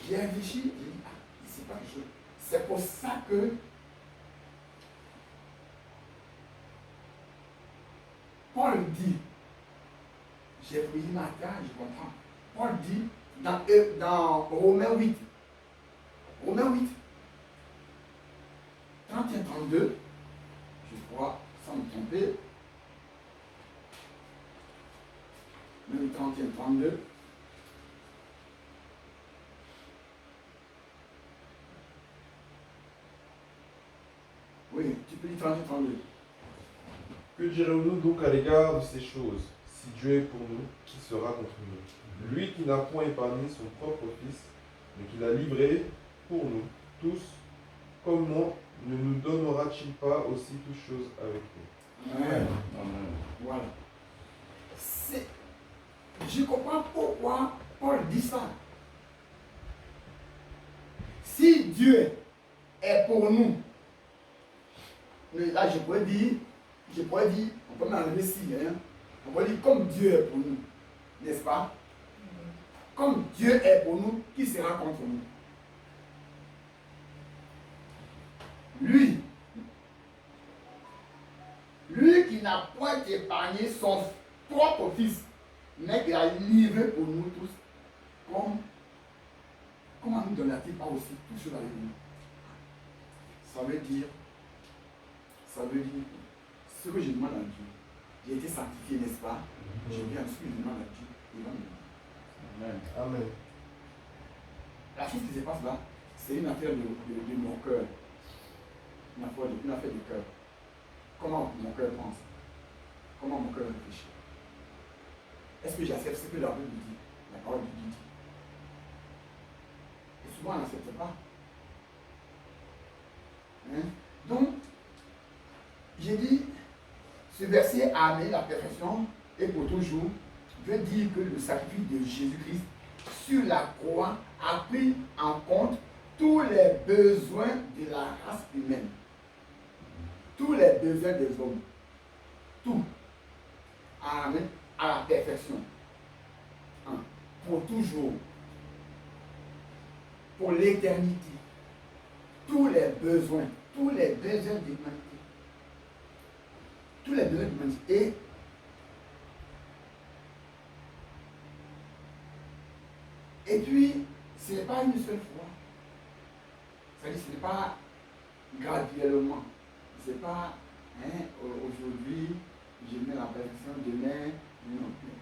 J'ai réfléchi, j'ai dit, ah, c'est pas quelque chose. C'est pour ça que Paul dit, j'ai pris ma terre, je comprends. Paul dit dans Romains 8, 31, 32, je crois, sans me tromper, même 31, 32. Oui, tu peux dire 31, 32. Que dirons-nous donc à l'égard de ces choses? Si Dieu est pour nous, qui sera contre nous? Lui qui n'a point épargné son propre Fils, mais qui l'a livré pour nous tous, comment ne nous donnera-t-il pas aussi toutes choses avec nous? Amen. Voilà. Je comprends pourquoi Paul dit ça. Si Dieu est pour nous, là je pourrais dire, on peut m'enlever si, hein. On peut dire comme Dieu est pour nous, n'est-ce pas? Comme Dieu est pour nous, qui sera contre nous? Lui qui n'a point épargné son propre Fils, mais qui l'a livré pour nous tous, comment nous donnera-t-il pas aussi tout cela avec nous? Ça veut dire, ce que je demande à Dieu, j'ai été sanctifié, n'est-ce pas? Je viens ensuite, je demande à Dieu, il va me donner. Amen. La chose qui se passe là, c'est une affaire de mon cœur. Une affaire de cœur. Comment mon cœur pense? Comment mon cœur réfléchit? Est-ce que j'accepte ce que la Bible dit? La parole de Dieu dit. Et souvent, on n'accepte pas. Hein? Donc, j'ai dit, ce verset a amené la perfection et pour toujours veut dire que le sacrifice de Jésus-Christ sur la croix a pris en compte tous les besoins de la race humaine. Tous les besoins des hommes. Tout. Amen. À la perfection. Hein. Pour toujours. Pour l'éternité. Tous les besoins de l'humanité. Tous les besoins de l'humanité. Et puis, ce n'est pas une seule fois. C'est-à-dire, ce n'est pas graduellement. Ce n'est pas, hein, aujourd'hui, je mets la perfection, demain, non plus.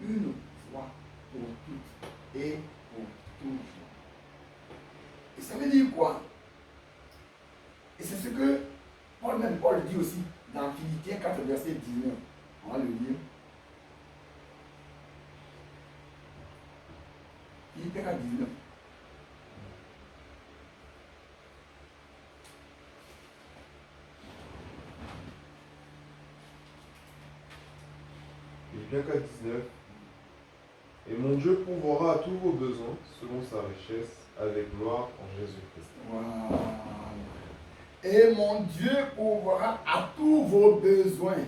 Une fois pour toutes et pour toujours. Et ça veut dire quoi? Et c'est ce que Paul dit aussi dans Philippiens 4, verset 19. On va le lire. Philippiens 4, 19. Philippiens 4, 19. Et mon Dieu pourvoira à tous vos besoins selon sa richesse avec gloire en Jésus-Christ. Voilà. Et mon Dieu pourvoira à tous vos besoins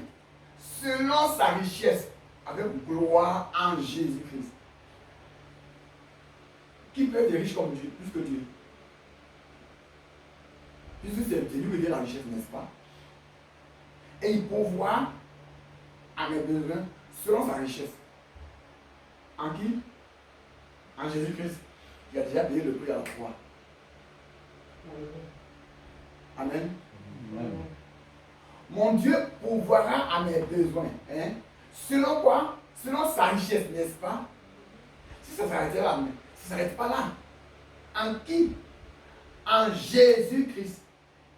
selon sa richesse avec gloire en Jésus-Christ. Qui peut être riche comme Dieu, plus que Dieu? Puisque c'est lui qui vient la richesse, n'est-ce pas? Et il pourvoit à mes besoins selon sa richesse. En qui? En Jésus-Christ, qui a déjà payé le prix à la croix. Amen. Amen. Mon Dieu pourvoira à mes besoins. Hein? Selon quoi? Selon sa richesse, n'est-ce pas? Si ça s'arrêtait là, mais ça ne s'arrête pas là. En qui? En Jésus-Christ,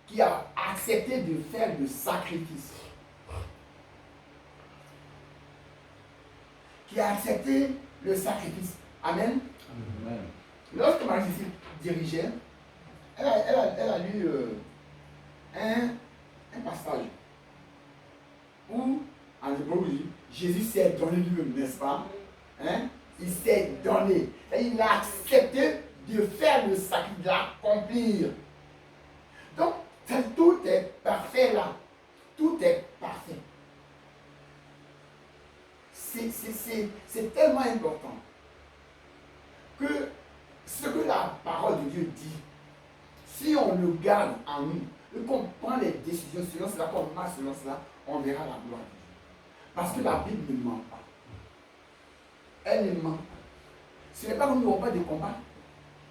qui a accepté de faire le sacrifice. Qui a accepté le sacrifice. Amen. Amen. Lorsque Marie-Cécile dirigeait, elle a lu un passage où, en hébreu, Jésus s'est donné lui-même, n'est-ce pas? Hein? Il s'est donné. Et il a accepté de faire le sacrifice, de l'accomplir. Donc, tout est parfait là. Tout est parfait. C'est tellement important que ce que la la parole de Dieu dit, si on le garde en nous, et qu'on prend les décisions selon cela, qu'on marche selon cela, on verra la gloire de Dieu. Parce que la Bible ne ment pas. Elle ne ment pas. Ce n'est pas que nous n'aurons pas de combat.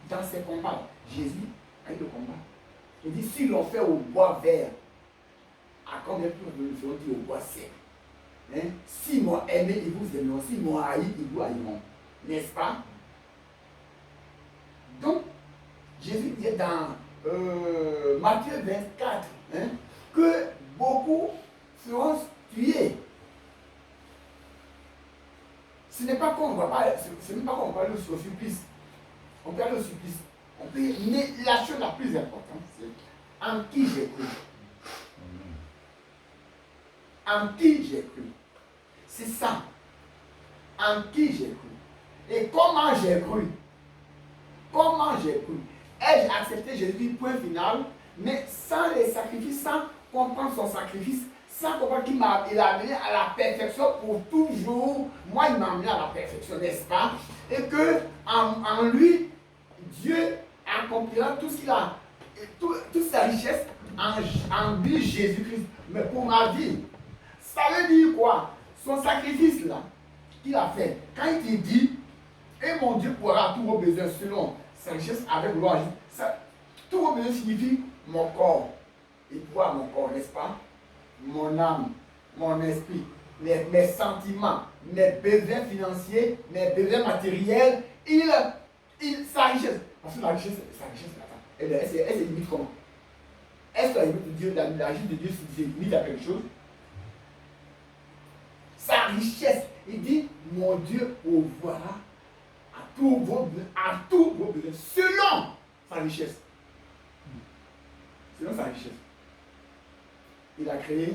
Dans ces combats, Jésus a eu le combat. Il dit, si l'on fait au bois vert, à combien plus nous serons dit au bois sec? Hein? S'ils m'ont aimé, ils vous aimeront. S'ils m'ont haï, ils vous haïront. N'est-ce pas? Donc, Jésus dit dans Matthieu 24 hein, que beaucoup seront tués. Ce n'est pas qu'on va pas, aller au supplice. On peut aller au supplice. On peut, mais la chose la plus importante, c'est en qui j'ai cru. En qui j'ai cru. C'est ça. En qui j'ai cru. Et comment j'ai cru. Comment j'ai cru. Ai-je accepté Jésus, point final, mais sans les sacrifices, sans comprendre son sacrifice, sans comprendre qu'il m'a amené à la perfection pour toujours. Moi, il m'a amené à la perfection, n'est-ce pas? Et que en lui, Dieu accomplira tout ce qu'il a, toute sa richesse en lui, Jésus-Christ. Mais pour ma vie, ça veut dire quoi? Son sacrifice là, qu'il a fait, quand il te dit, et mon Dieu pourra tous vos besoins selon sa richesse avec gloire. Tous vos besoins signifie mon corps. Il pourra mon corps, n'est-ce pas? Mon âme, mon esprit, mes sentiments, mes besoins financiers, mes besoins matériels, sa richesse. Parce que la richesse, elle se limite comment? Est-ce que la limite de Dieu, la richesse de Dieu se limite à quelque chose? Sa richesse, il dit, mon Dieu pourvoira à tous vos besoins, selon sa richesse. Selon sa richesse. Il a créé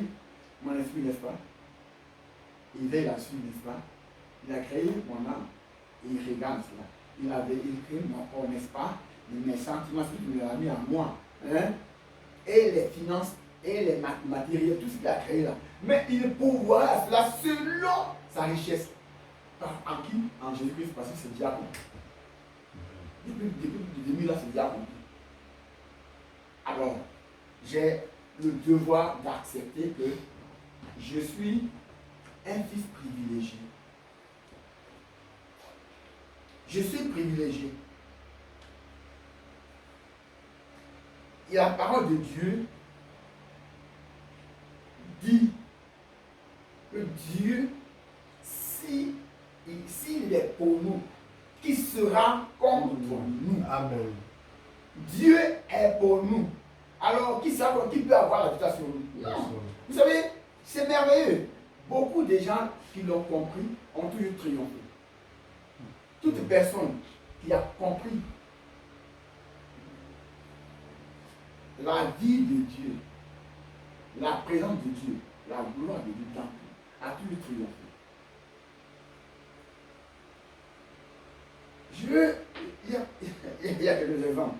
mon esprit, n'est-ce pas? Il veille là-dessus, n'est-ce pas? Il a créé mon âme. Et il regarde cela. Il créé mon corps, n'est-ce pas? Mes sentiments, ce qu'il a mis en moi. Hein? Et les finances, et les matériels, tout ce qu'il a créé là. Mais il pourvoira à cela selon sa richesse. En qui? En Jésus-Christ, parce que c'est déjà accompli. Depuis 2000 ans, c'est déjà accompli. Alors, j'ai le devoir d'accepter que je suis un fils privilégié. Je suis privilégié. Et la parole de Dieu dit que Dieu, s'il est pour nous, qui sera contre nous? Amen. Dieu est pour nous. Alors, qui peut avoir la victoire sur nous? Non. Vous savez, c'est merveilleux. Beaucoup de gens qui l'ont compris ont toujours triomphé. Toute personne qui a compris la vie de Dieu, la présence de Dieu, la gloire de Dieu dans tout, a toujours triomphé. Il y a quelques exemples.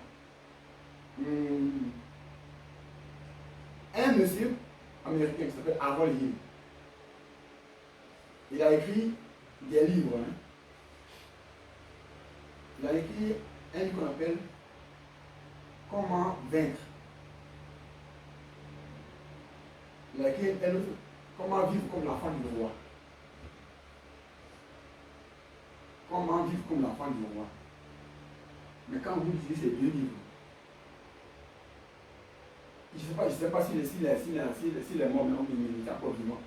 Un monsieur américain qui s'appelle Harold Hill, il a écrit des livres. Hein. Il a écrit un livre qu'on appelle Comment vaincre. Il a écrit un autre, Comment vivre comme l'enfant du roi. Comment vivre comme l'enfant du roi. Mais quand vous lisez ces deux livres, je ne sais pas s'il est mort, mais il est encore vivant.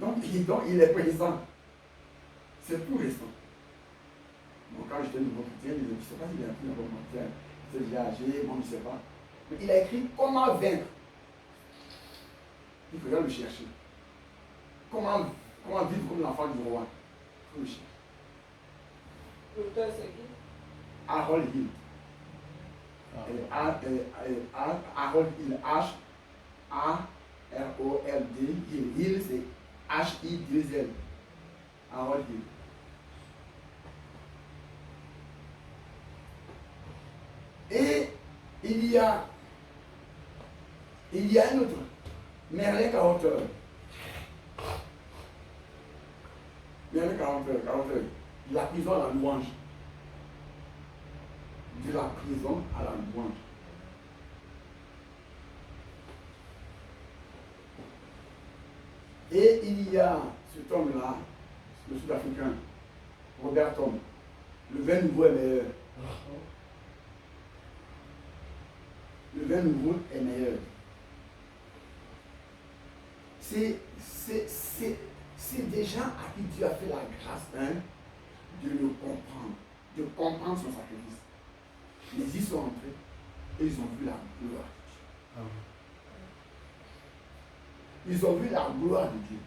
Donc il est présent. C'est tout récent. Donc quand j'étais nouveau chrétien, je ne sais pas s'il est un nouveau chrétien. C'est déjà âgé, moi je ne sais pas. Mais il a écrit Comment vaincre. Il faudrait le chercher. Comment vivre comme l'enfant du roi. Il faut le chercher. L'auteur c'est qui? Harold Hill. Harold Hill, H-A-R-O-L-D, Hill c'est H-I-2-L. Harold Hill. Et il y a un autre, Merlin Carotheur. Merlin Carotheur, la prison à la louange. de la prison à la louange. Et il y a cet homme-là, le Sud-Africain, Robert Tom. Le vin nouveau est meilleur. Le vin nouveau est meilleur. C'est des gens à qui Dieu a fait la grâce de le comprendre, de comprendre son sacrifice. Mais ils sont entrés et ils ont vu la gloire de Dieu. Ils ont vu la gloire de Dieu.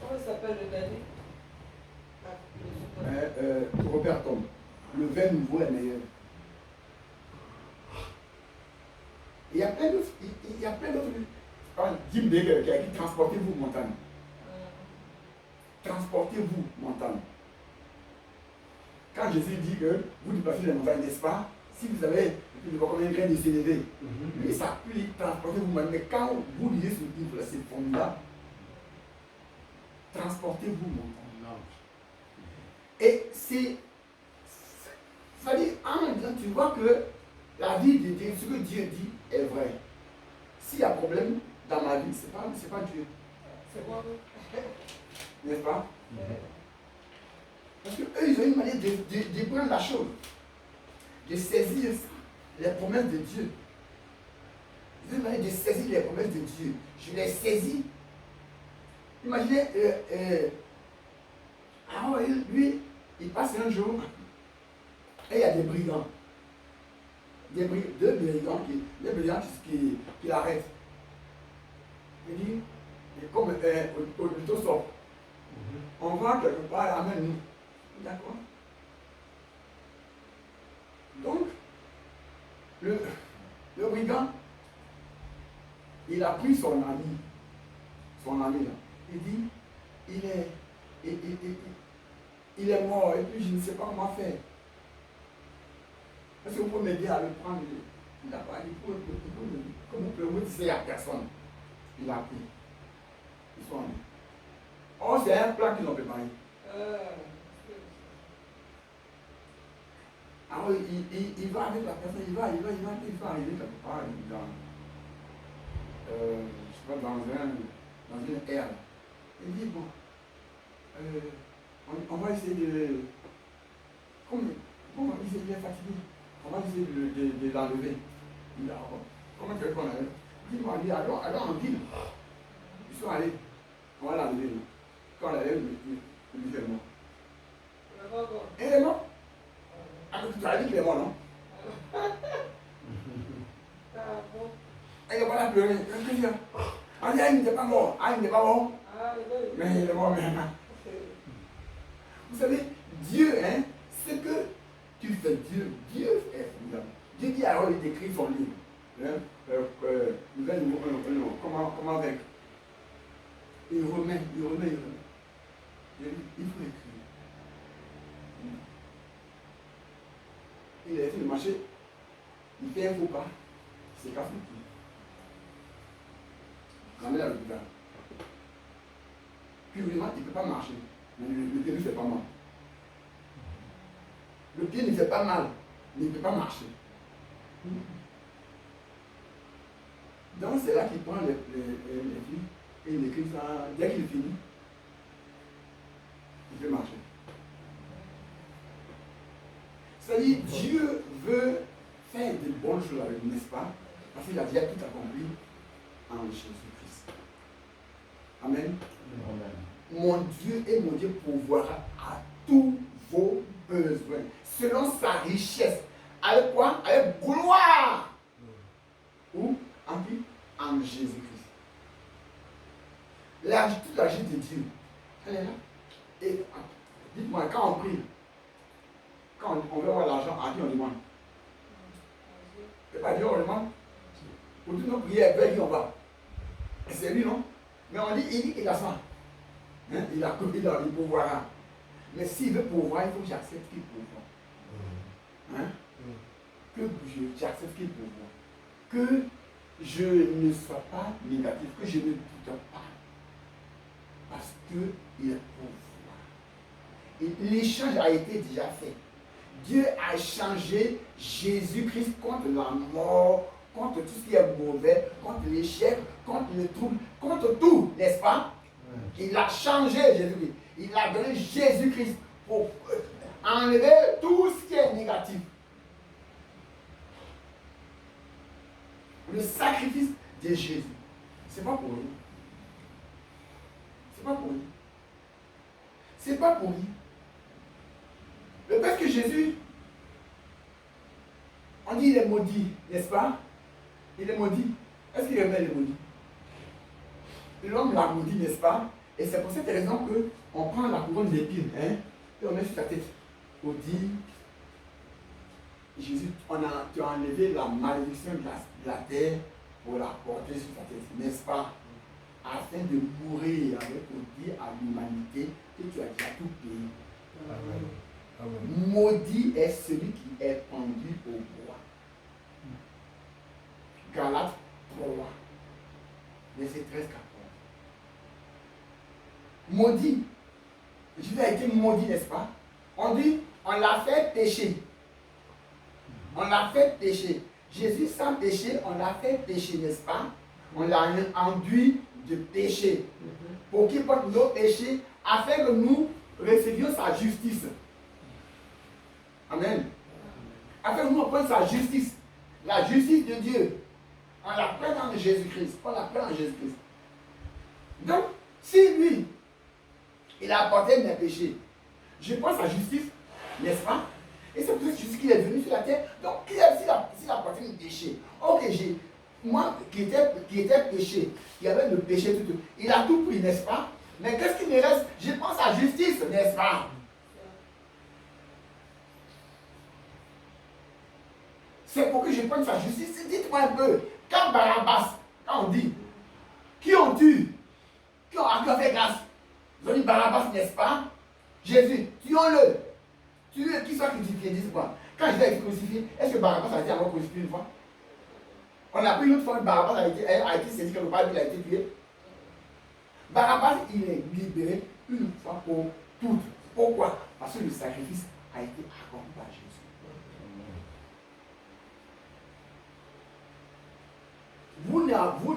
Comment s'appelle le dernier? Robert Tom. Le vin nouveau est meilleur. Il y a plein d'autres. Il y a plein d'autres. Jim Baker qui a dit transportez-vous montagne. Transportez-vous montagne. Quand Jésus dit que vous déplacez les montagnes, n'est-ce pas? Si vous avez combien de grains de s'élever, lui ça peut transporter vous-même. Mais quand vous lisez ce livre, cette formule-là, transportez-vous montagne. Et c'est. Ça dit, en même temps, tu vois que la vie de Dieu, ce que Dieu dit est vrai. S'il y a problème dans ma vie, ce n'est pas Dieu. C'est moi. N'est-ce pas? Parce qu'eux, ils ont une manière de prendre la chose, de saisir les promesses de Dieu. Ils ont une manière de saisir les promesses de Dieu. Je les saisis. Imaginez, lui, il passe un jour et il y a des brigands. Deux brigands qui l'arrêtent. Il dit, comme au sort, on va quelque part, amène-nous. D'accord? Donc, le brigand, il a pris son ami là. Il dit, il est mort et puis je ne sais pas comment faire. Est-ce que vous pouvez m'aider à le prendre? Il n'a pas dit, comme vous pouvez me dire à personne. Il a pris. Ils sont allés. Oh, c'est un plat qu'ils ont préparé. Alors, il va avec la personne, il va arriver quelque part dans, je sais pas, dans une aire. Il dit, bon, on va essayer de, comment il est fatigué, on va essayer de l'enlever. Il dit, comment tu veux qu'on l'enlève? Dis-moi, allons en ville. Ils sont allés, on va l'enlever. Quand on l'enlève, il est mort. Et il est mort. Ah, tu as dit qu'il est mort, non? Et il n'a pas pleuré. On dit, il n'était pas mort. Ah, il n'était pas mort. Mais il est mort maintenant. Vous savez, Dieu, ce que tu fais, Dieu est formidable. Dieu dit alors, il décrit son livre. Comment vaincre? Il remet. Il faut écrire. Il a fait le marché, il fait un faux pas, il se casse le pied. Il l'emmène à l'hôpital. Puis vraiment, il ne peut pas marcher. Mais le pied ne fait pas mal. Le pied ne fait pas mal, mais il ne peut pas marcher. Donc c'est là qu'il prend les filles et il écrit ça. Dès qu'il finit, il peut marcher. C'est-à-dire, Dieu veut faire de bonnes choses avec nous, n'est-ce pas? Parce qu'il a déjà tout accompli en Jésus-Christ. Amen. Amen. Mon Dieu et mon Dieu pourvoira à tous vos besoins, selon sa richesse. Avec quoi? Avec gloire. Où? En qui? En Jésus-Christ. Toute la vie de Dieu, elle est là. Et dites-moi, quand on prie, quand on veut avoir l'argent, à qui on demande? C'est pas Dieu, on demande. Pour toutes nos prières, vers qui on va? C'est lui, non? Mais on dit, il dit qu'il a ça. Il pourvoira. Mais s'il veut pourvoir, il faut que j'accepte qu'il pourvoit. Que j'accepte qu'il pourvoit. Que je ne sois pas négatif, que je ne doute pas. Parce qu'il est pourvoir. Et l'échange a été déjà fait. Dieu a changé Jésus-Christ contre la mort, contre tout ce qui est mauvais, contre l'échec, contre le trouble, contre tout, n'est-ce pas? Il a changé Jésus-Christ. Il a donné Jésus-Christ pour enlever tout ce qui est négatif. Le sacrifice de Jésus. C'est pas pour lui. C'est pas pour lui. C'est pas pour lui. Le fait que Jésus, on dit il est maudit, n'est-ce pas? Il est maudit. Est-ce qu'il remet le maudit? L'homme l'a maudit, n'est-ce pas? Et c'est pour cette raison qu'on prend la couronne d'épines, hein, et on met sur sa tête. On dit, Jésus, tu as enlevé la malédiction de la terre pour la porter sur ta tête, n'est-ce pas? Afin de mourir avec dire à l'humanité que tu as déjà tout payé. Amen. Maudit est celui qui est pendu au bois. Galates 3, verset 13-14. Maudit. Jésus a été maudit, n'est-ce pas? On dit, on l'a fait pécher. On l'a fait pécher. Jésus sans péché, on l'a fait pécher, n'est-ce pas? On l'a enduit de péché. Pour qu'il porte nos péchés, afin que nous recevions sa justice. Amen. Afin que nous prenions sa justice. La justice de Dieu. On la prend dans Jésus-Christ. On la prend en Jésus-Christ. Donc, si lui, il a apporté mes péchés, je prends sa justice, n'est-ce pas? Et c'est pour ça qu'il est venu sur la terre. Donc, s'il a apporté mes péchés, ok, moi qui était péché, qui avait le péché, tout, il a tout pris, n'est-ce pas? Mais qu'est-ce qui me reste? Je prends sa justice, n'est-ce pas? C'est pour que je prenne sa justice. Dites-moi un peu, quand Barabbas, quand on dit, qui ont tué, qui ont fait grâce, ils ont dit Barabbas, n'est-ce pas? Jésus, tuons-le. Tuez qui soit crucifié, dites-moi. Quand Jésus a été crucifié, est-ce que Barabbas a été encore crucifié une fois? On a pris une autre fois que Barabbas a été saisi quelque part, il a été tué. Barabbas, il est libéré une fois pour toutes. Pourquoi? Parce que le sacrifice a été accompli par Jésus. Vous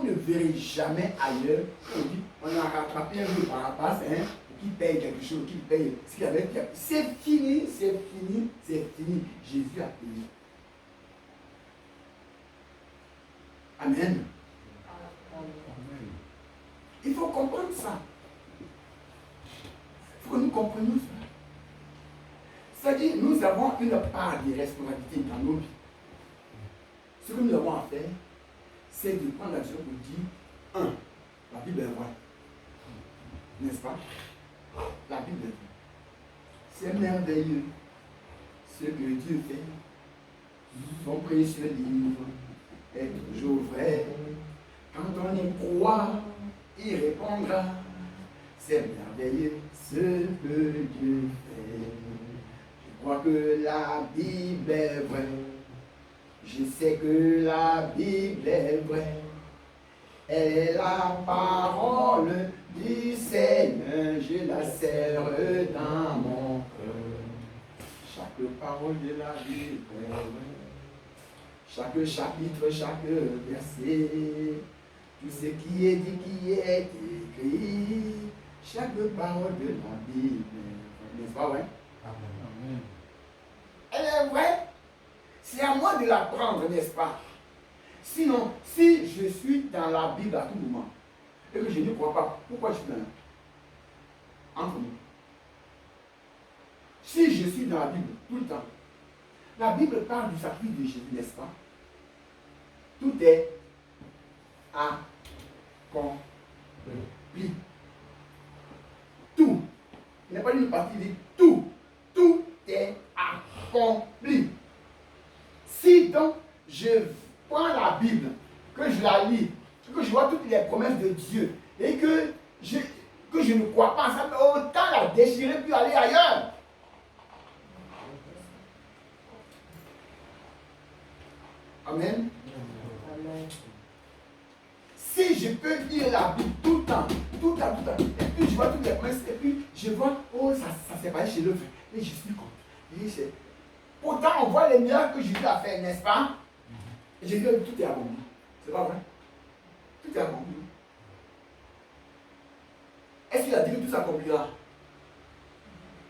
ne verrez jamais ailleurs on a rattrapé un peu Barabbas, hein, qui paye quelque chose, qui paye ce qu'il avait. C'est fini, c'est fini, c'est fini. Jésus a payé. Amen. Il faut comprendre ça. Il faut que nous comprenions ça. C'est-à-dire, nous avons une part de responsabilité dans nos vies. Ce que nous avons à faire, c'est de prendre l'action pour dire, la Bible est vraie. N'est-ce pas? La Bible est vraie. C'est merveilleux ce que Dieu fait. Son précieux livre est toujours vrai. Quand on y croit, il répondra. C'est merveilleux ce que Dieu fait. Je crois que la Bible est vraie. Je sais que la Bible est vraie. Elle est la parole du Seigneur. Je la serre dans mon cœur. Chaque parole de la Bible est vraie. Chaque chapitre, chaque verset, tout ce qui est dit, qui est écrit, chaque parole de la Bible, n'est-ce pas vrai? Amen. Elle est vraie. C'est à moi de la prendre, n'est-ce pas? Sinon, si je suis dans la Bible à tout moment, et que je ne crois pas, pourquoi je suis dans la... Entre nous. Si je suis dans la Bible tout le temps, la Bible parle du sacrifice de Jésus, n'est-ce pas? Tout est accompli. Tout. Il n'y a pas une partie, il dit tout. Tout est accompli. Si donc je prends la Bible, que je la lis, que je vois toutes les promesses de Dieu, et que je ne crois pas en ça, autant la déchirer puis aller ailleurs. Amen. Amen. Si je peux lire la Bible tout le temps, et puis je vois toutes les promesses, et puis je vois, oh, ça s'est passé chez l'autre, et je suis content. Et Pourtant, on voit les miracles que Jésus a fait, n'est-ce pas? Et Jésus a dit tout est abominable. C'est pas vrai? Tout est abominable. Est-ce qu'il a dit que tout s'accomplira?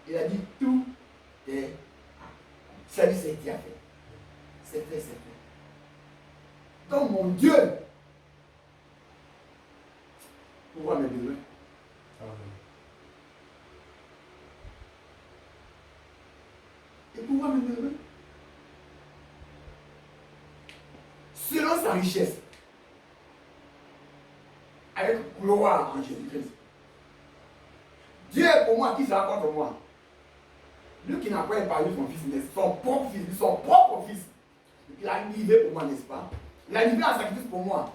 Il a dit tout est. Ça dit, c'est déjà fait. C'est fait, c'est fait. Donc, mon Dieu, pourquoi mes besoins? Et pourquoi mes besoins? Selon sa richesse, avec gloire en Jésus-Christ. Dieu est pour moi, qui sera contre moi? Lui qui n'a pas épargné son fils, n'est-ce pas? Son propre fils. Il a livré pour moi, n'est-ce pas? Il a livré un sacrifice pour moi.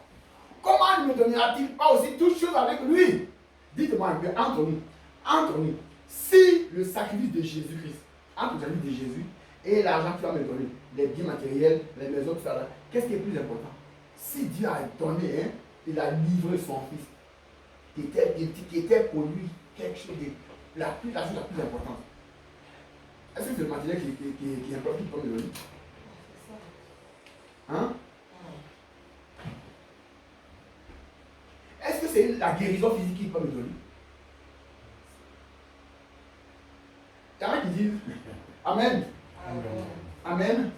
Comment ne me donnera-t-il pas aussi toutes choses avec lui? Dites-moi un peu, entre nous, si le sacrifice de Jésus-Christ, entre le sacrifice de Jésus et l'argent qu'il va me donner, les biens matériels, les maisons, tout ça, qu'est-ce qui est plus important? Si Dieu a donné, hein, il a livré son fils, qui était pour lui quelque chose de la chose la plus importante. Est-ce que c'est le matériel qui est important pour me donner? Hein? Est-ce que c'est la guérison physique qu'il peut me donner? Il y en a qui disent Amen. Amen. Amen.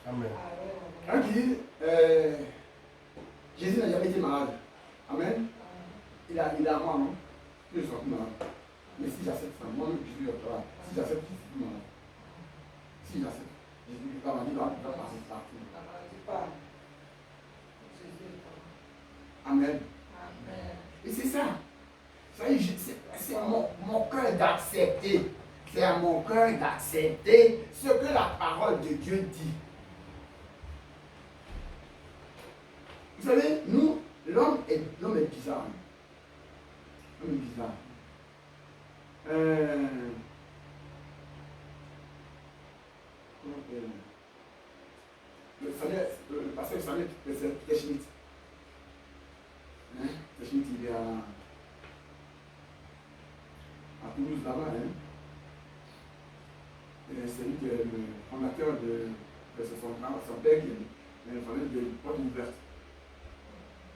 Amen. Il y en a qui disent Jésus n'a jamais été malade. Amen. Il a moi, non? Je suis malade. Mais si j'accepte ça, moi-même je suis doctorat. Si j'accepte, je suis malade. Si j'accepte, Jésus va me dire va passer ça. Amen. Et c'est ça. C'est mon cœur d'accepter. C'est à mon cœur d'accepter ce que la parole de Dieu dit. Vous savez, nous, l'homme est bizarre. L'homme est bizarre. Le pasteur Samuel, c'est Schmitt. Schmitt, il est à Toulouse là-bas. C'est lui qui est le fondateur de son père qui est le fondateur de Porte Ouverte.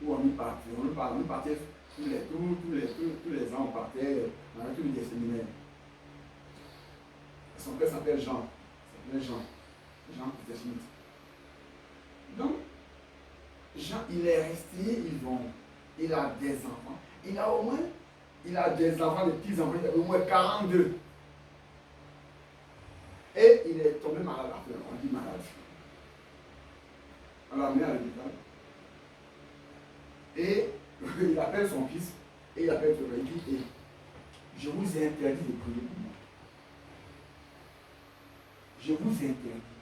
Où on y partait. On y partait tous les ans, on partait dans tous les séminaires. Son père s'appelle Jean. Jean Peter Schmitt. Donc, Jean, il est resté, il a des enfants. Il a des enfants, des petits-enfants, il a au moins 42. Et il est tombé malade, on dit malade. On l'a amené à l'hôpital. Et il appelle son fils, et il appelle son fils, et je vous ai interdit de prier pour moi. Je vous ai interdit.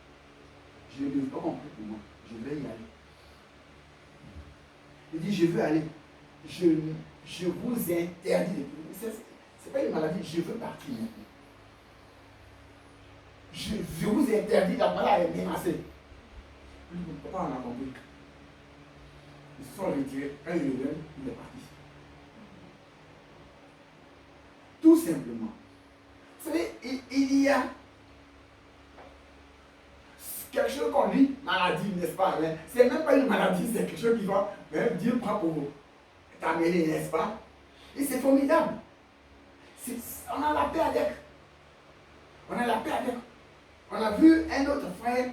Je ne veux pas compris pour moi. Je vais y aller. Il dit, je veux aller. Je vous ai interdit de prier. Ce n'est pas une maladie, je veux partir maintenant. Je vous ai interdit, la maladie est menacée. Papa en a compris. Ils se sont retirés. Quand il revient, il est parti. Tout simplement. Vous savez, il y a quelque chose qu'on dit, maladie, n'est-ce pas? C'est même pas une maladie, c'est quelque chose qui va, Dieu prend pour t'amener, n'est-ce pas? Et c'est formidable. On a la paix avec. On a la paix avec. On a vu un autre frère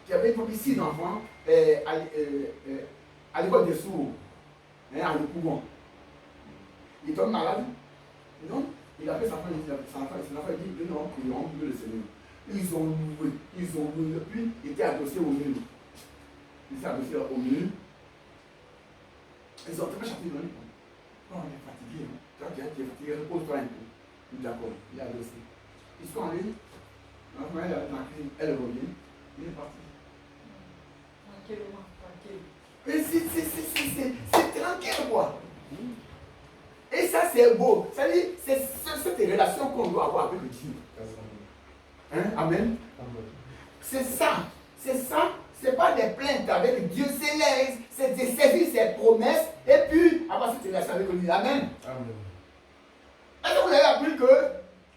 qui avait comme 6 enfants à l'école des sourds, à l'épouvant. Il tombe malade. Non, il a fait sa femme, il dit, non, prions, Dieu le Seigneur. Ils ont loué, puis il était adossé au mur. Il s'est adossé au mur. Ils ont très chanté dans lui. Oh, on est fatigué. Tu es fatigué, repose-toi un peu. D'accord, il est adossé. Ils sont allés. La elle est dans la cuisine, elle revient. Il est parti. Tranquille. C'est tranquille, quoi. Et ça, c'est beau. C'est-à-dire, c'est cette relation qu'on doit avoir avec Dieu. Hein? Amen. C'est ça. C'est pas des plaintes avec Dieu. C'est de saisir ses promesses et puis avoir cette relation avec lui. Amen. Est-ce que vous avez appris que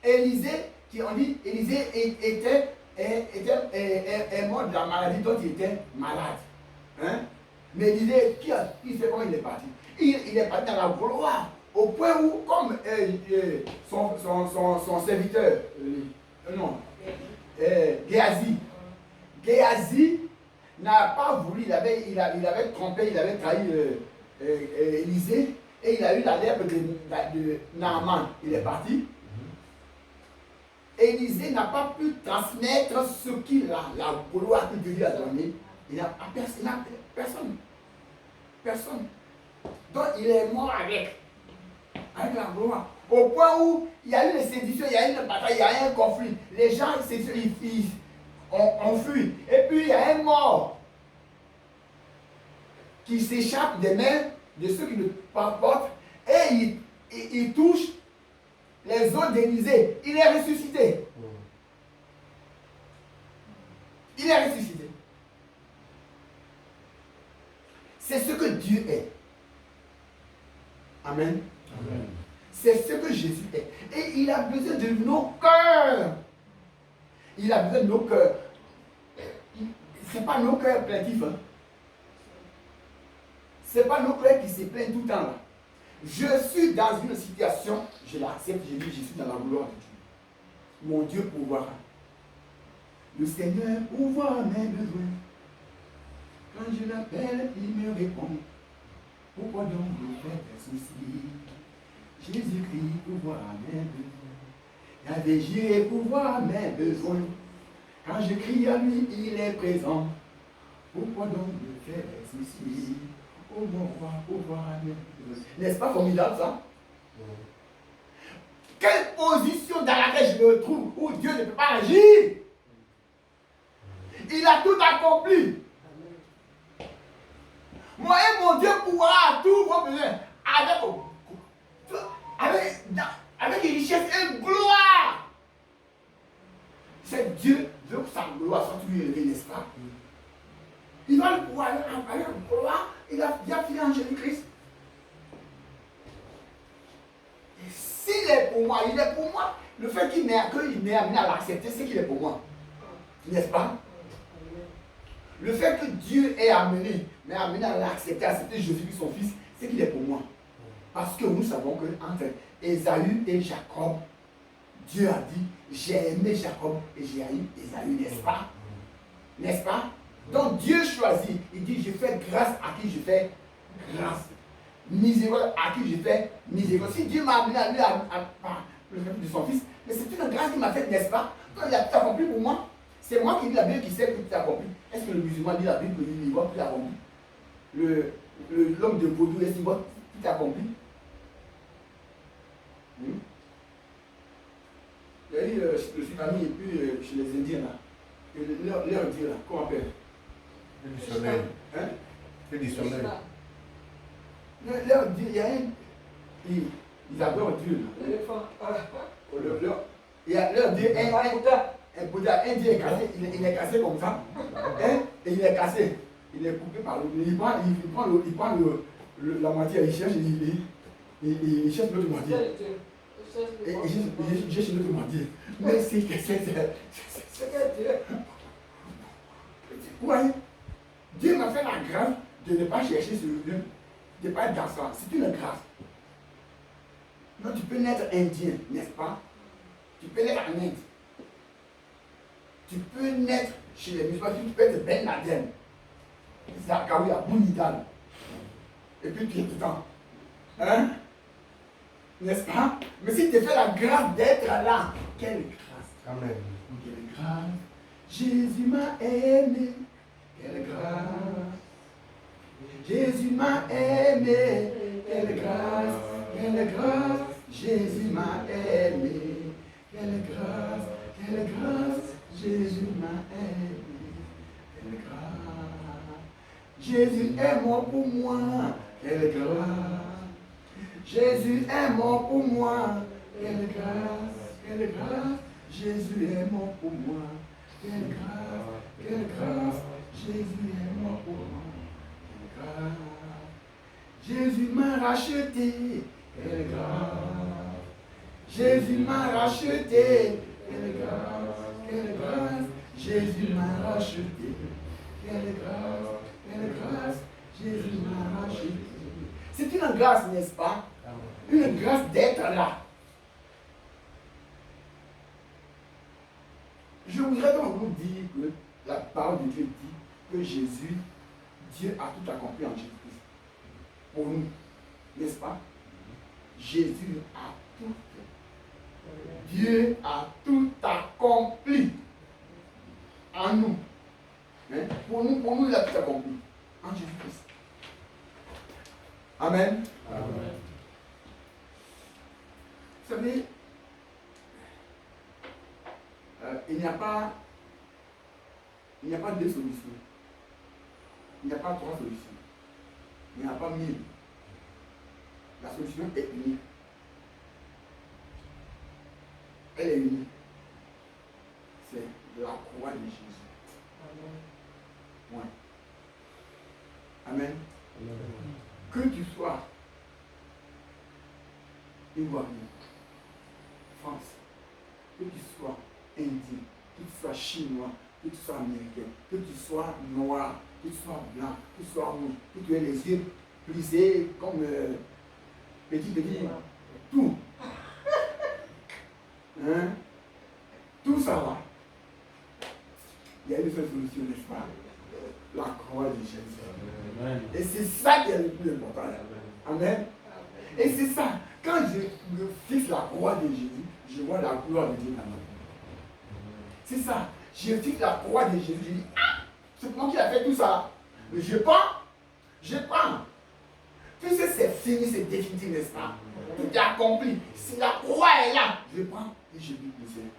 Élisée était est mort de la maladie dont il était malade. Hein? Mais il disait, qui sait comment il est parti? Il est parti dans la gloire, au point où, comme son serviteur, Géasi n'a pas voulu, il avait trompé, il avait trahi Élisée, et il a eu la lèpre de Naaman. Il est parti. Élisée n'a pas pu transmettre ce qu'il a, la gloire que Dieu lui a donnée. Il n'a personne. Personne. Donc il est mort avec la gloire. Au point où il y a eu des séductions, il y a eu une bataille, il y a eu un conflit. Les gens ont fui. Et puis il y a un mort qui s'échappe des mains de ceux qui le portent et il touche les os d'Élisée. Il est ressuscité. Il est ressuscité. C'est ce que Dieu est. Amen. Amen. C'est ce que Jésus est. Et il a besoin de nos cœurs. Il a besoin de nos cœurs. Ce n'est pas nos cœurs plaintifs. Hein. Ce n'est pas nos cœurs qui se plaignent tout le temps. Là. Je suis dans une situation, je l'accepte, je dis, je suis dans la gloire de Dieu. Mon Dieu pourvoira. Le Seigneur pourvoit mes besoins. Quand je l'appelle, il me répond. Pourquoi donc me faire des soucis? Jésus-Christ pourvoit mes besoins. Yahvé Jireh pourvoit mes besoins. Quand je crie à lui, il est présent. Pourquoi donc me faire des soucis? Oh mon roi, pourvoit mes besoins. N'est-ce pas formidable ça? Quelle position dans laquelle je me trouve où Dieu ne peut pas agir? Il a tout accompli. Moi et mon Dieu pourra tous vos besoins avec une richesse et une gloire. C'est Dieu veut que sa gloire soit toujours élevée, n'est-ce pas? Il va le pouvoir avec une gloire. Il a fini en Jésus-Christ. Et s'il est pour moi, il est pour moi. Le fait qu'il m'ait accueilli, il m'ait amené à l'accepter, c'est qu'il est pour moi. N'est-ce pas? Le fait que Dieu ait amené à l'accepter, à accepter Jésus-Christ, son fils, c'est qu'il est pour moi. Parce que nous savons que entre Ésaü et Jacob, Dieu a dit, j'ai aimé Jacob et j'ai haï Ésaü, n'est-ce pas? N'est-ce pas? Donc Dieu choisit, il dit, je fais grâce à qui je fais grâce. Miséricorde à qui je fais miséricorde. Si Dieu m'a amené à lui par le fait de son fils, mais c'est une grâce qu'il m'a faite, n'est-ce pas? Donc il a tout accompli pour moi. C'est moi qui lis la Bible qui sait que tout est accompli. Est-ce que le musulman lit la Bible et il voit tout est accompli? L'homme de Vaudou, est-ce qu'il voit tout est accompli? Il y a eu le tsunami et puis chez les Indiens là. Et leur Dieu là, comment on appelle? Du soleil. Hein? Et du soleil. Leur Dieu, il y a un. Ils adorent Dieu là. L'éléphant. Il y a leur Dieu, un Bouddha, un Dieu est cassé, il est cassé comme ça. Hein? Et il est cassé. Il est coupé par le. Il prend la moitié, il cherche, il cherche l'autre moitié. Et il cherche l'autre moitié. Mais c'est que c'est Dieu. Vous voyez? Dieu m'a fait la grâce de ne pas chercher ce lieu, de ne pas être dans ça. C'est une grâce. Non, tu peux naître indien, n'est-ce pas? Tu peux naître en Inde. Tu peux naître chez les musulmans, tu peux être Ben Laden. Zakawi à Bounidal. Et puis tu es dedans. Hein? N'est-ce pas? Mais si tu fais la grâce d'être là, quelle grâce! Amen. Quelle grâce! Jésus m'a aimé. Quelle grâce! Jésus m'a aimé. Quelle grâce! Quelle grâce! Jésus m'a aimé. Quelle grâce! Quelle grâce! Jésus m'a aimé. Quelle grâce! Jésus est mort pour moi. Quelle grâce! Jésus est mort pour moi. Quelle grâce! Quelle grâce! Jésus est mort pour moi. Quelle grâce! Quelle grâce! Jésus est mort pour moi. Quelle grâce! Jésus m'a racheté. Quelle grâce! Jésus m'a racheté. Quelle grâce! Quelle grâce! Jésus m'a racheté. Quelle grâce, Jésus m'a racheté. C'est une grâce, n'est-ce pas? Une grâce d'être là. Je voudrais donc vous dire que la parole de Dieu dit que Jésus, Dieu a tout accompli en Jésus-Christ. Pour nous, n'est-ce pas? Jésus a tout fait. Dieu a tout accompli en nous. Hein? Pour nous, il a tout accompli en Jésus-Christ. Amen. Amen. Vous savez, il n'y a pas deux solutions. Il n'y a pas trois solutions. Il n'y en a pas mille. La solution est unique. Elle est unique. C'est la croix de Jésus. Point. Amen. Que tu sois Ivoirien, France, que tu sois Indien, que tu sois Chinois, que tu sois Américain, que tu sois noir, que tu sois blanc, que tu sois rouge, que tu aies les yeux plissés comme petit, tout. Hein? Tout ça va. Il y a une seule solution, n'est-ce pas? La croix de Jésus. Amen. Et c'est ça qui est le plus important. Amen. Et c'est ça. Quand je me fixe la croix de Jésus, je vois la gloire de Dieu dans ma vie. C'est ça. Je fixe la croix de Jésus. Je dis, ah, c'est moi qui a fait tout ça. Mais je prends. Puisque c'est fini, c'est définitif, n'est-ce pas? Tout est accompli. Si la croix est là, je prends et je vis le Seigneur.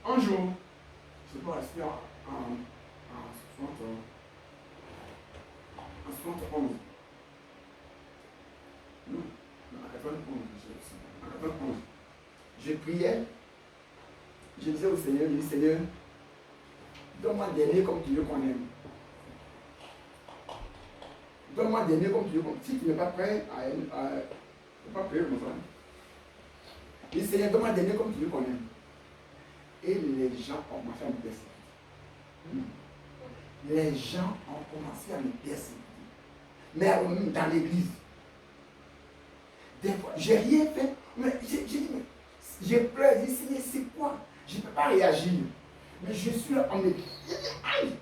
Un jour, je peux rester en 71. Non, en 91. Je priais. Je disais au Seigneur, je dis, Seigneur, donne-moi d'aimer comme tu veux qu'on aime. Donne-moi d'aimer comme tu veux qu'on aime. Si tu n'es pas prêt à aimer, tu n'es pas prêt, mon frère. Je dis, Seigneur, donne-moi d'aimer comme tu veux qu'on aime. Et les gens ont commencé à me persécuter. Les gens ont commencé à me persécuter. Mais dans l'église. Des fois, j'ai rien fait. Mais j'ai dit, mais j'ai pleuré, j'ai dit, Seigneur, c'est quoi? Je ne peux pas réagir. Mais je suis là, on me dit, aïe!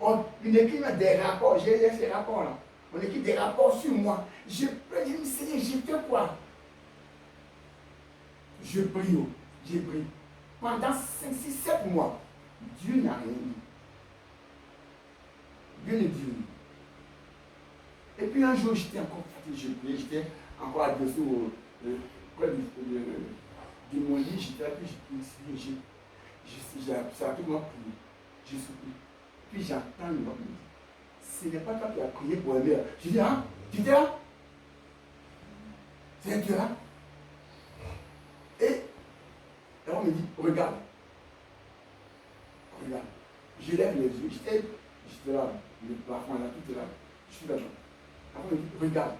On écrit des rapports, j'ai ces rapports-là. On écrit des rapports sur moi. Je pleure, j'ai dit, Seigneur, j'ai fait quoi? Je prie, j'ai prié. Pendant 5, 6, 7 mois, Dieu n'a rien dit. Dieu ne dit rien. Et puis un jour, j'étais encore fatigué, je priais, j'étais encore à-dessous près de mon lit, j'étais là, puis j'ai absolument prié. J'ai soupiré. Puis j'entends le nom. Ce n'est pas toi qui as prié pour aimer. Je dis, hein, tu étais là? C'est Dieu là? Et on me dit, regarde. Regarde. Je lève les yeux. J'étais là, le plafond là, tout est là. Je suis là. Après, on me dit, regarde.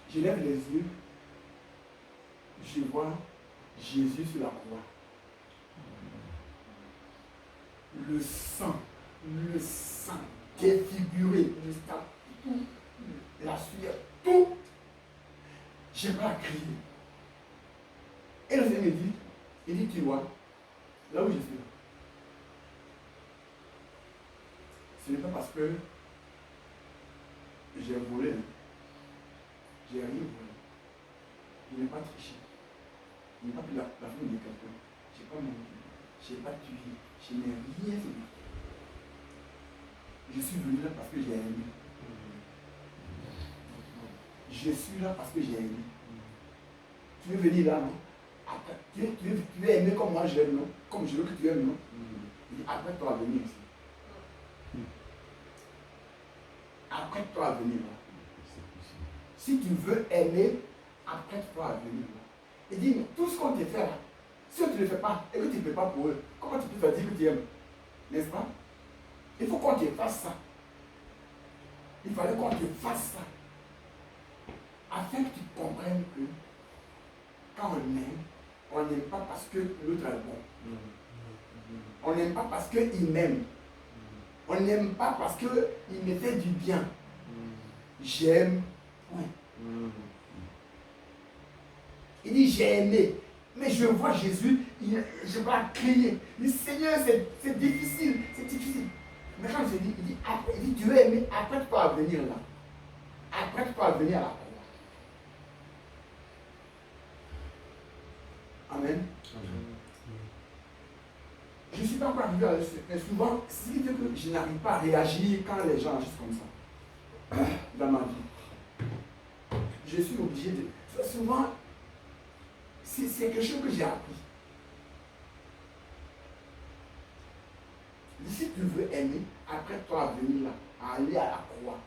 Je lève les yeux. Je vois Jésus sur la croix. Le sang défiguré, le sang, tout, la sueur, tout. J'aimerais crier. Et le Seigneur me dit, il dit, tu vois, là où je suis, ce n'est pas parce que j'ai volé, j'ai rien volé. Je n'ai pas triché. Je n'ai pas pris la famille de quelqu'un. Je n'ai pas menti. Je n'ai pas tué. Je n'ai rien fait. Je suis venu là parce que j'ai aimé. Je suis là parce que j'ai aimé. Tu veux venir là, non? Après, tu veux aimer comme moi j'aime, non? Comme je veux que tu aimes, non? Après, tu vas venir ici. Après, tu vas venir là. Si tu veux aimer, après, tu vas venir là. Et dis, tout ce qu'on te fait là, si tu ne le fais pas et que tu ne fais pas pour eux, comment tu peux faire dire que tu aimes? N'est-ce pas? Il faut qu'on te fasse ça. Il fallait qu'on te fasse ça. Afin que tu comprennes que quand on n'aime pas parce que l'autre est bon. On n'aime pas parce qu'il m'aime. On n'aime pas parce qu'il me fait du bien. J'aime. Ouais. Il dit j'ai aimé. Mais je vois Jésus, je vais crier. Il dit Seigneur, c'est difficile, c'est difficile. Mais quand je dis, il dit Dieu est aimé, apprête-toi à venir là. Apprête-toi à venir à la croix. Amen. Je ne suis pas encore arrivé à ce. Mais souvent, si je n'arrive pas à réagir quand les gens agissent comme ça, dans ma vie, je suis obligé de. Souvent, c'est quelque chose que j'ai appris. Si tu veux aimer, apprête-toi à venir là, à aller à la croix.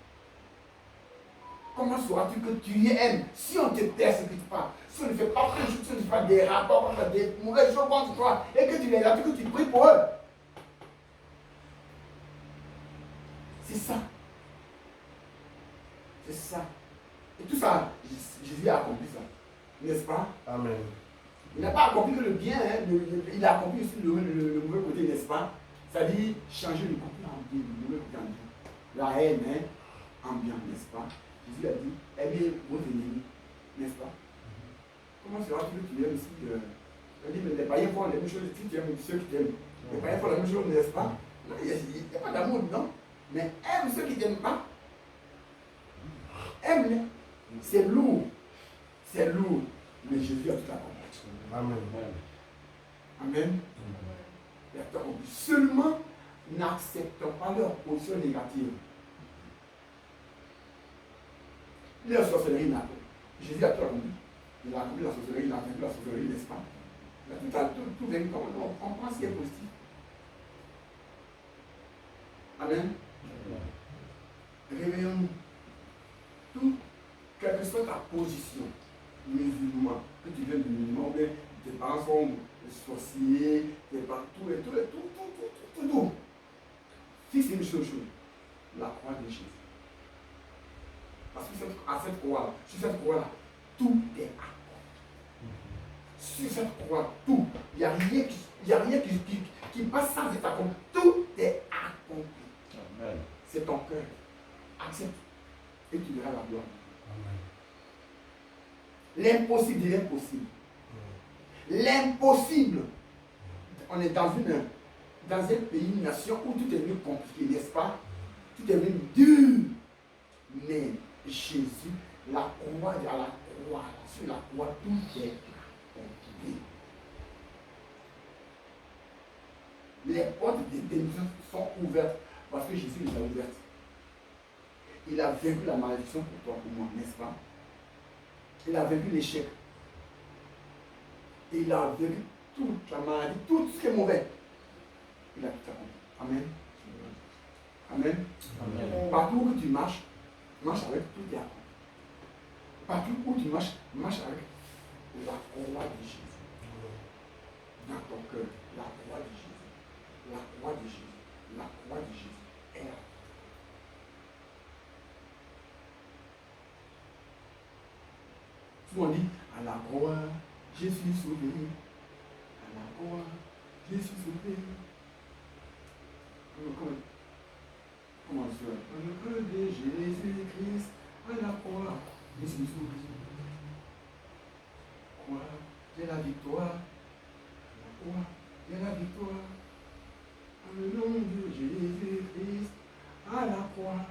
Comment sauras-tu que tu y aimes si on te persécute pas, si on ne fait pas quelque chose, si on ne fait pas des rapports, des mauvaises choses contre toi, et que tu les as, que tu pries pour eux? C'est ça. C'est ça. Et tout ça, Jésus a accompli ça. N'est-ce pas? Amen. Il n'a pas accompli que le bien, hein, il a accompli aussi le mauvais côté, n'est-ce pas? C'est-à-dire changer le côté en bien, le mauvais côté en bien. La haine, hein, en bien, n'est-ce pas? Jésus a dit, aimez vos ennemis, n'est-ce pas? Comment sera-t-il que tu aimes si il a dit, mais les païens font les mêmes choses, si tu aimes ceux qui t'aiment. Les païens font la même chose, n'est-ce pas? Non, il n'y a pas d'amour, non? Mais aime ceux qui ne t'aiment pas. Aime-les. C'est lourd. C'est lourd. Mais Jésus a tout accompli. Amen. Amen. Seulement, n'acceptons pas leur position négative. Leur sorcellerie n'a pas. Jésus a tout accompli. Il a accompli la sorcellerie, il a vaincu la sorcellerie, n'est-ce pas? Il a tout vaincu. On pense qu'il est positif. Amen. Réveillons-nous. Tout, quelle que soit ta position, musulman, que tu viennes du musulman, mais tes parents sont sorciers, tes parents, tout. Fixe une seule chose, la croix de Jésus. Parce que à cette croix, sur cette croix-là, tout est accompli. Sur cette croix, tout. Il n'y a rien qui passe sans être accompli. Tout est accompli. Amen. C'est ton cœur. Accepte. Et tu verras la gloire. L'impossible de l'impossible. L'impossible. On est dans un pays, une nation où tout est devenu compliqué, n'est-ce pas? Tout est devenu dur. Mais Jésus, la croix, sur la croix, tout est accompli. Les portes des bénédictions sont ouvertes parce que Jésus les a ouvertes. Il a vaincu la malédiction pour toi, pour moi, n'est-ce pas? Il a vaincu l'échec. Il a vaincu toute la maladie, tout ce qui est mauvais. Il a tout accompli. Amen. Amen. Amen. Partout où tu marches avec tout est accompli. Partout où tu marches avec la croix de Jésus. Dans ton cœur, la croix de Jésus. La croix de Jésus. La croix de Jésus est là. Tout le monde dit, à la croix, je suis sauvé. À la croix, je suis sauvé. Comment ça? Au nom de Jésus-Christ, à la croix, je suis sauvé. Croix, j'ai la victoire. À la croix, j'ai la victoire. Au nom de Jésus-Christ, à la croix,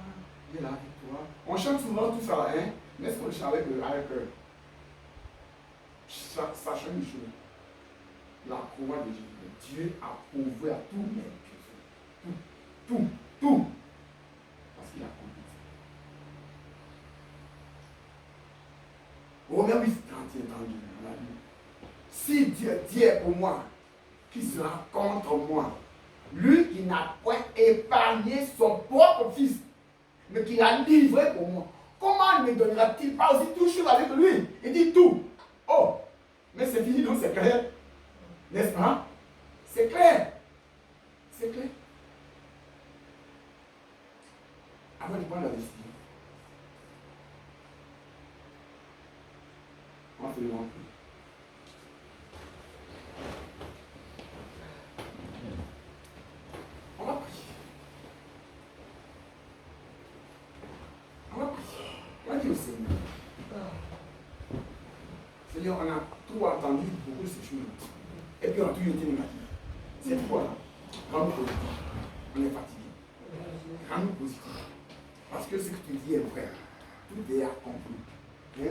j'ai la victoire. On chante souvent tout ça, hein? Mais est-ce qu'on chante avec sachant une chose, la croix de Jésus, Dieu a pourvu à tous mes besoins. Tout. Parce qu'il a accompli ça. Romains 8, 31, 32, on a lu. Si Dieu est pour moi, qui sera contre moi? Lui qui n'a point épargné son propre fils, mais qui l'a livré pour moi. Comment ne donnera-t-il pas aussi tout chose avec lui? Il dit tout. Oh, mais c'est fini, donc c'est clair. N'est-ce pas? C'est clair. C'est clair. Avant de prendre la décision, on va se demander. le Seigneur. C'est-à-dire, on a trop entendu beaucoup de ces choses. Et puis, on a toujours été négatif. Cette fois-là, rends-nous positif. On est fatigué. Rends-nous positif. Parce que ce que tu dis est vrai. Tout est accompli. Et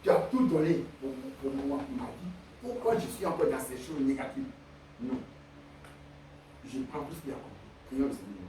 tu as tout donné pour moi, ma vie. Pourquoi je suis encore dans ces choses négatives? Non. Je prends tout ce qui est accompli. Prions le Seigneur.